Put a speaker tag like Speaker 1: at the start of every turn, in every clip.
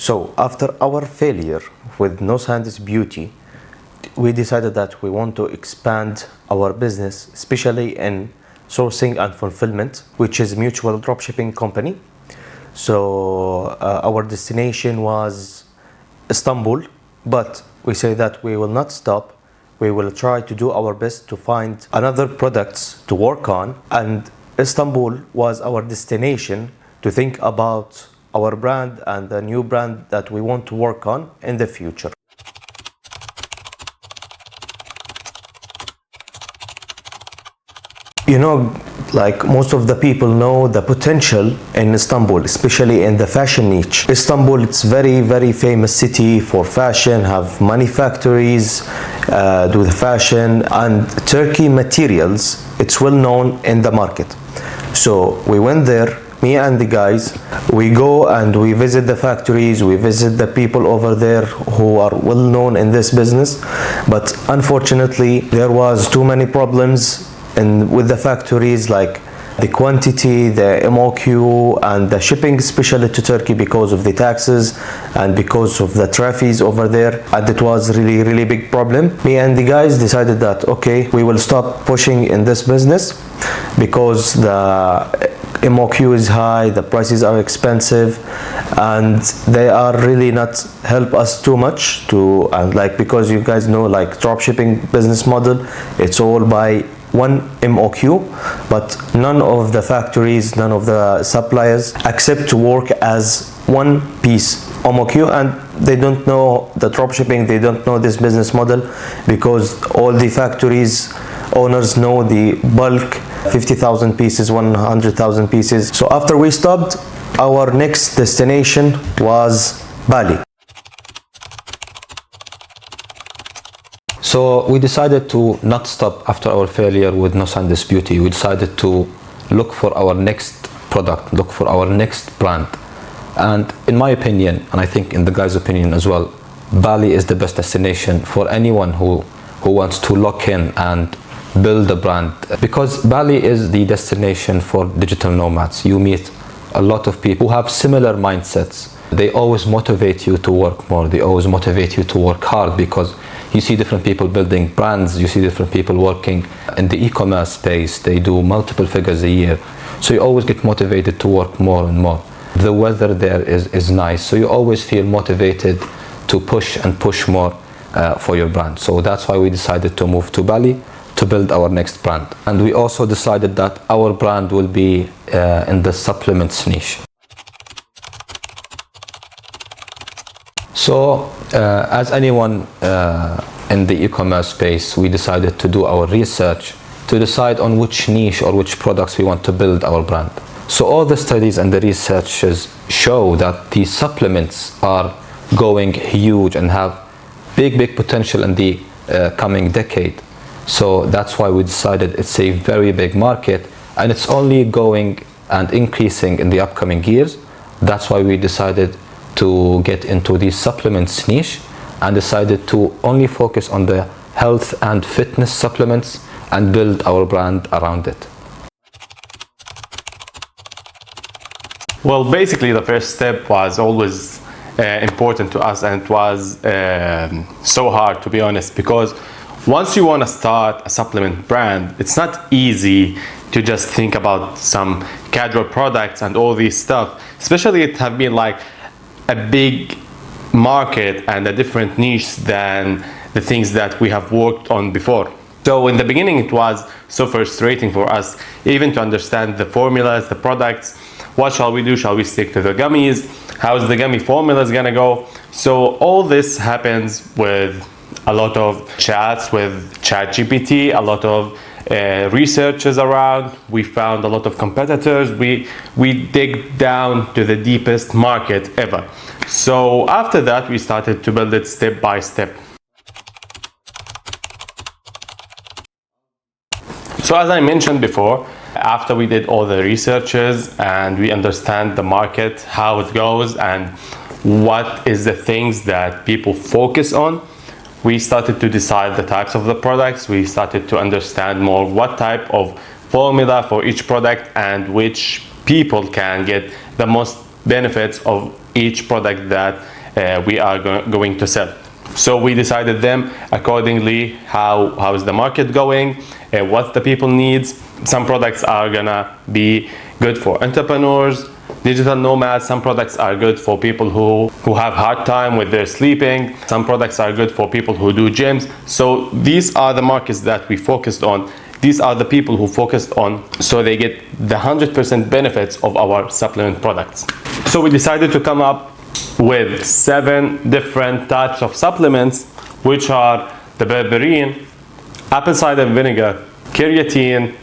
Speaker 1: So after our failure with No Sand's Beauty, we decided that we want to expand our business, especially in sourcing and fulfillment, which is mutual dropshipping company. So our destination was Istanbul, but we say that we will not stop. We will try to do our best to find another products to work on, and Istanbul was our destination to think about our brand and the new brand that we want to work on in the future. You know, like most of the people know the potential in Istanbul, especially in the fashion niche. Istanbul, it's very famous city for fashion, have many factories, do the fashion, and Turkey materials, it's well known in the market. So we went there, me and the guys, we go and we visit the factories, we visit the people over there who are well known in this business. But unfortunately, there was too many problems with the factories, like the quantity, the MOQ, and the shipping, especially to Turkey, because of the taxes and because of the traffic over there, and it was really big problem. Me and the guys decided that okay, we will stop pushing in this business because the MOQ is high, the prices are expensive, and they are really not help us too much to, and like, because you guys know, like dropshipping business model, it's all by one MOQ, but none of the factories, none of the suppliers accept to work as one piece MOQ, and they don't know the dropshipping, they don't know this business model, because all the factories owners know the bulk 50,000 pieces, 100,000 pieces. So after we stopped, our next destination was Bali.
Speaker 2: So we decided to not stop after our failure with No Sand's Beauty. We decided to look for our next product, look for our next brand. And in my opinion, and I think in the guys' opinion as well, Bali is the best destination for anyone who wants to lock in and build a brand, because Bali is the destination for digital nomads. You meet a lot of people who have similar mindsets. They always motivate you to work more, they always motivate you to work hard, because you see different people building brands, you see different people working in the e-commerce space, they do multiple figures a year. So you always get motivated to work more and more. The weather there is nice, so you always feel motivated to push more for your brand. So that's why we decided to move to Bali to build our next brand. And we also decided that our brand will be in the supplements niche. So as anyone in the e-commerce space, we decided to do our research to decide on which niche or which products we want to build our brand. So all the studies and the researches show that these supplements are going huge and have big potential in the coming decade. So that's why we decided it's a very big market, and it's only going and increasing in the upcoming years. That's why we decided to get into the supplements niche and decided to only focus on the health and fitness supplements and build our brand around it.
Speaker 3: Well, basically the first step was always important to us, and it was so hard, to be honest, because once you want to start a supplement brand, it's not easy to just think about some casual products and all these stuff, especially it have been like a big market and a different niche than the things that we have worked on before. So in the beginning it was so frustrating for us even to understand the formulas, the products. What shall we do? Shall we stick to the gummies? How's the gummy formulas gonna go? So all this happens with a lot of chats with ChatGPT, a lot of researchers around. We found a lot of competitors. We dig down to the deepest market ever. So after that, we started to build it step by step. So as I mentioned before, after we did all the researches and we understand the market, how it goes, and what is the things that people focus on, we started to decide the types of the products. We started to understand more what type of formula for each product and which people can get the most benefits of each product that we are going to sell. So we decided them accordingly, how is the market going, what the people needs. Some products are gonna be good for entrepreneurs, digital nomads. Some products are good for people who have hard time with their sleeping. Some products are good for people who do gyms. So these are the markets that we focused on. These are the people who focused on, so they get the 100% benefits of our supplement products. So we decided to come up with 7 different types of supplements, which are the berberine, apple cider vinegar, creatine,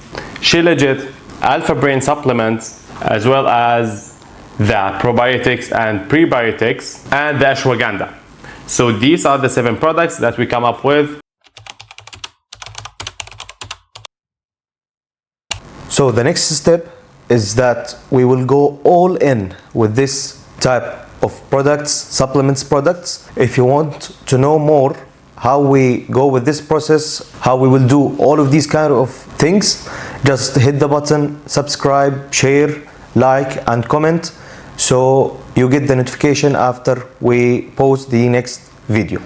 Speaker 3: shilajit, alpha brain supplements, as well as the probiotics and prebiotics, and the ashwagandha. So these are the 7 products that we come up with.
Speaker 1: So the next step is that we will go all in with this type of products, supplements products. If you want to know more how we go with this process, how we will do all of these kind of things, just hit the button, subscribe, share, like and comment, so you get the notification after we post the next video.